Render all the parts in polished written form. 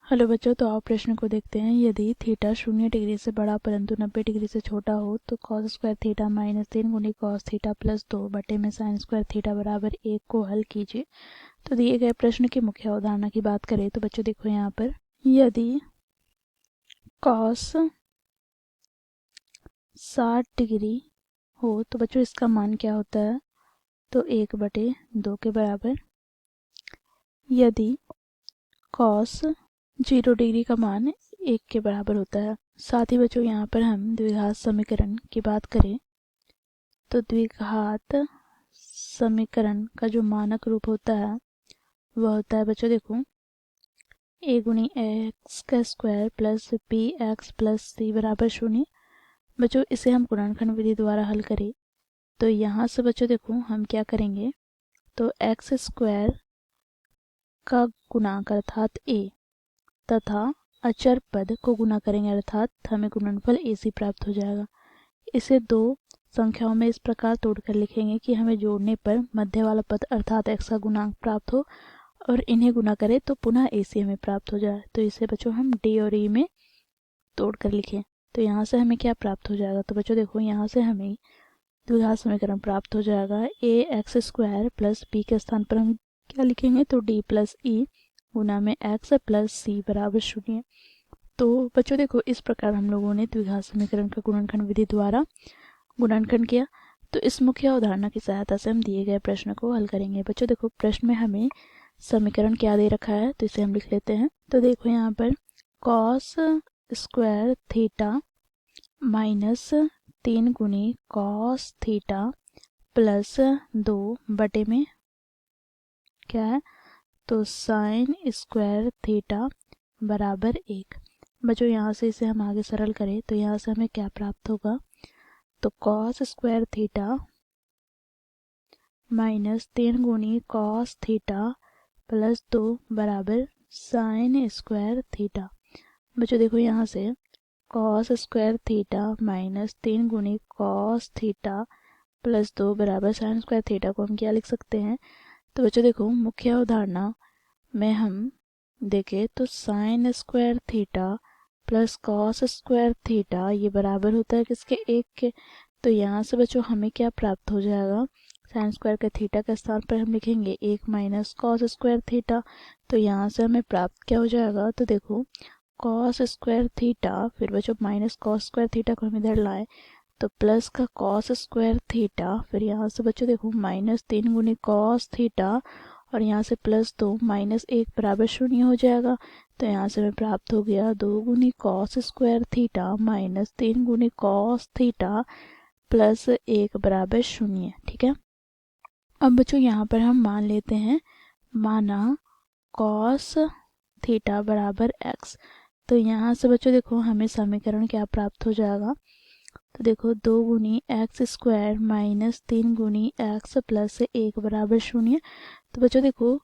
Hello बच्चों, तो आप प्रश्न को देखते हैं। यदि थीटा 0 डिग्री से बड़ा परंतु 90 डिग्री से छोटा हो तो कॉस स्क्वायर थीटा माइनस 3 गुनी कॉस थीटा प्लस 2 बटे में साइन स्क्वायर थीटा बराबर 1 को हल कीजिए। तो दिए गए प्रश्न की मुख्य अवधारणा की बात करें तो बच्चों देखो यहाँ पर, यदि कॉस 60 डिग्री हो तो बच्चों इसका मान क्या होता है, तो 1/2 के बराबर। यदि कॉस 0 डिग्री का मान 1 के बराबर होता है। साथ ही बच्चों यहाँ पर हम द्विघात समीकरण की बात करें तो द्विघात समीकरण का जो मानक रूप होता है वह होता है बच्चों देखो, a गुनी एक्स का square plus b x plus c बराबर 0। बच्चों इसे हम गुणनखंड विधि द्वारा हल करें तो यहाँ से बच्चों देखो हम क्या करेंगे, तो एक्स स्क्वायर का गुणांक अर्थात a तथा अचर पद को गुना करेंगे अर्थात हमें गुणनफल AC प्राप्त हो जाएगा। इसे दो संख्याओं में इस प्रकार तोड़कर लिखेंगे कि हमें जोड़ने पर मध्य वाला पद अर्थात x का गुणांक प्राप्त हो और इन्हें गुना करें तो पुनः AC हमें प्राप्त हो जाए। तो इसे बच्चों हम D और E में तोड़कर लिखें तो यहाँ से हमें क्या प्राप्त हो जाएगा, तो बच्चों देखो यहाँ से हमें द्विघात समीकरण प्राप्त हो जाएगा। ax स्क्वायर प्लस b के स्थान पर हम क्या लिखेंगे, तो d प्लस ई गुना में x प्लस सी बराबर 0। तो बच्चों देखो इस प्रकार हम लोगों ने द्विघात समीकरण का गुणनखंड विधि द्वारा गुणनखंड किया। तो इस मुख्य अवधारणा की सहायता से हम दिए गए प्रश्न को हल करेंगे। बच्चों देखो प्रश्न में हमें समीकरण क्या दे रखा है तो इसे हम लिख लेते हैं। तो देखो यहाँ पर कॉस स्क्वायर थीटा माइनस 3 गुनी कॉस थीटा प्लस 2 बटे में क्या है, तो साइन स्क्वायर थीटा बराबर 1। बच्चों यहाँ से इसे हम आगे सरल करें तो यहाँ से हमें क्या प्राप्त होगा, तो कॉस स्क्वायर थीटा माइनस 3 गुनी कॉस थीटा प्लस 2 बराबर साइन स्क्वायर थीटा। बच्चों देखो यहाँ से कॉस स्क्वायर थीटा माइनस 3 गुनी कॉस थीटा प्लस 2 बराबर साइन स्क्वायर थीटा को हम क्या लिख सकते हैं, तो बच्चों देखो मुख्य अवधारणा में हम देखें तो sine square theta plus cos square theta ये बराबर होता है किसके, 1 के। तो यहाँ से बच्चों हमें क्या प्राप्त हो जाएगा, साइन स्क्वायर के थीटा के स्थान पर हम लिखेंगे 1 माइनस कॉस स्क्वायर थीटा। तो यहाँ से हमें प्राप्त क्या हो जाएगा, तो देखो कॉस स्क्वायर थीटा फिर बच्चों माइनस कॉस स्क्वायर थीटा को हम इधर लाए तो प्लस का कॉस स्क्वायर थीटा, फिर यहाँ से बच्चों देखो माइनस 3 गुनी कॉस थीटा और यहाँ से प्लस 2 माइनस 1 बराबर 0 हो जाएगा। तो यहाँ से हमें प्राप्त हो गया 2 गुनी कॉस स्क्वायर थीटा माइनस 3 गुनी कॉस थीटा प्लस 1 बराबर 0। ठीक है, अब बच्चों यहाँ पर हम मान लेते हैं, माना कॉस थीटा बराबर x। तो यहाँ से बच्चों देखो हमें समीकरण क्या प्राप्त हो जाएगा, तो देखो 2 गुनी एक्स स्क्वायर माइनस 3 गुनी एक्स प्लस 1 बराबर 0। तो बच्चों देखो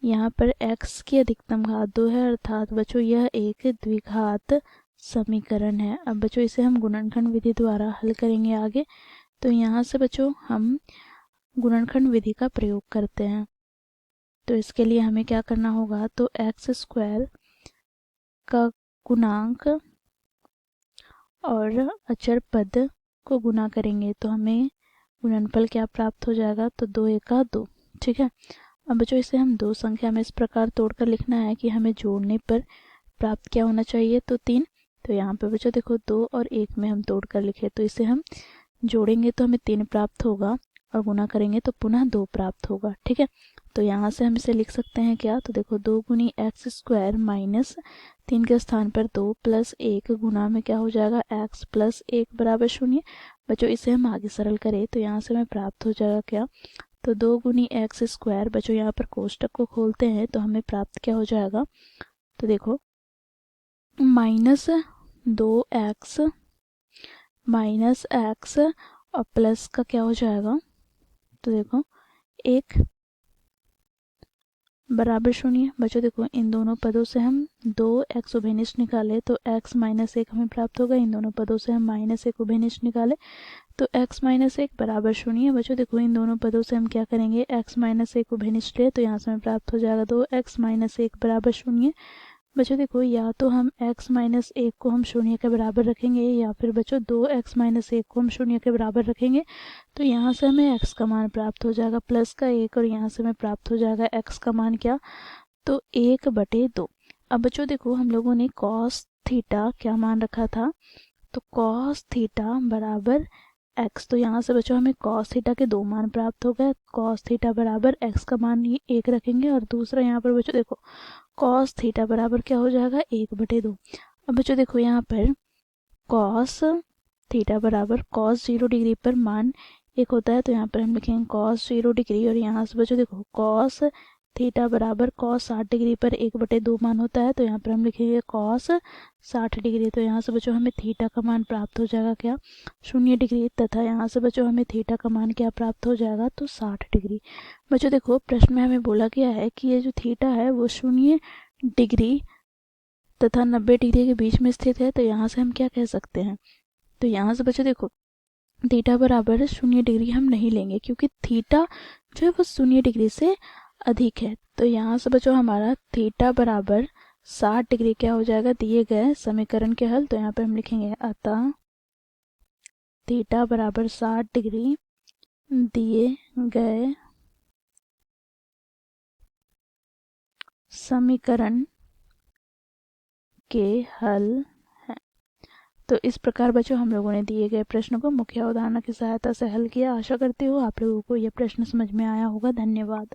यहाँ पर x की अधिकतम घात 2 है अर्थात बच्चों यह एक द्विघात समीकरण है। अब बच्चों इसे हम गुणनखंड विधि द्वारा हल करेंगे आगे। तो यहाँ से बच्चों हम गुणनखंड विधि का प्रयोग करते हैं। तो इसके लिए हमें क्या करना होगा, तो एक्स स्क्वायर का गुणांक और अचर पद को गुना करेंगे तो हमें गुणनफल क्या प्राप्त हो जाएगा, तो 2 एका 2। ठीक है, अब बच्चों इसे हम दो संख्या में इस प्रकार तोड़कर लिखना है कि हमें जोड़ने पर प्राप्त क्या होना चाहिए, तो 3। तो यहाँ पे बच्चों देखो 2 और 1 में हम तोड़कर लिखे तो इसे हम जोड़ेंगे तो हमें 3 प्राप्त होगा और गुना करेंगे तो पुनः 2 प्राप्त होगा। ठीक है, तो यहाँ से हम इसे लिख सकते हैं क्या, तो देखो 2 गुनी एक्स स्क्वायर माइनस 3 के स्थान पर 2 प्लस 1 गुना में क्या हो जाएगा x प्लस 1 बराबर 0। बच्चों इसे हम आगे सरल करें तो यहाँ से हमें प्राप्त हो जाएगा क्या, तो 2 गुनी एक्स स्क्वायर। बच्चों यहाँ पर कोष्टक को खोलते हैं तो हमें प्राप्त क्या हो जाएगा, तो देखो माइनस 2x माइनस x और प्लस का क्या हो जाएगा, तो देखो 1 बराबर 0। बच्चों देखो इन दोनों पदों से हम 2x उभयनिष्ठ निकाले तो x माइनस 1 हमें प्राप्त होगा। इन दोनों पदों से हम माइनस 1 उभयनिष्ठ निकाले तो x माइनस 1 बराबर 0। बच्चों देखो इन दोनों पदों से हम क्या करेंगे, x माइनस 1 उभयनिष्ठ ले तो यहाँ से हमें प्राप्त हो जाएगा 2x माइनस 1 बराबर 0। बच्चों देखो, या तो हम x माइनस 1 को हम शून्य के बराबर रखेंगे, या फिर बच्चों 2x माइनस 1 को हम शून्य के बराबर रखेंगे। तो यहाँ से हमें x का मान प्राप्त हो जाएगा प्लस का 1, और यहाँ से हमें प्राप्त हो जाएगा x का मान क्या, तो 1/2। अब बच्चों देखो, हम लोगों ने कॉस थीटा क्या मान रखा था, तो कॉस थीटा बराबर x। तो यहाँ से बच्चों हमें कॉस थीटा के 2 मान प्राप्त हो गए। कॉस थीटा बराबर x का मान ये 1 रखेंगे, और दूसरा यहाँ पर बच्चों देखो कॉस थीटा बराबर क्या हो जाएगा, 1/2। अब बच्चों देखो यहाँ पर कॉस थीटा बराबर कॉस 0 डिग्री पर मान 1 होता है, तो यहाँ पर हम लिखेंगे कॉस 0 डिग्री, और यहाँ से बच्चों देखो कॉस थीटा बराबर कॉस 60 डिग्री पर 1/2 मान होता है, तो यहाँ पर हम लिखेंगे कॉस 60 डिग्री। तो यहाँ से बच्चों हमें थीटा का मान प्राप्त हो जाएगा क्या, 0 डिग्री, तथा यहाँ से बच्चों हमें थीटा का मान क्या प्राप्त हो जाएगा, तो 60 डिग्री। बच्चों देखो, प्रश्न में हमें बोला गया है कि ये जो थीटा है वो 0 डिग्री तथा 90 डिग्री के बीच में स्थित है। तो यहाँ से हम क्या कह सकते हैं, तो यहाँ से बच्चों देखो थीटा बराबर 0 डिग्री हम नहीं लेंगे, क्योंकि थीटा जो है वो 0 डिग्री से अधिक है। तो यहाँ से बच्चों हमारा थीटा बराबर 60 डिग्री क्या हो जाएगा, दिए गए समीकरण के हल। तो यहाँ पर हम लिखेंगे अतः थीटा बराबर 60 डिग्री दिए गए समीकरण के हल हैं। तो इस प्रकार बच्चों हम लोगों ने दिए गए प्रश्न को मुख्य उदाहरण की सहायता से हल किया। आशा करती हूँ आप लोगों को यह प्रश्न समझ में आया होगा। धन्यवाद।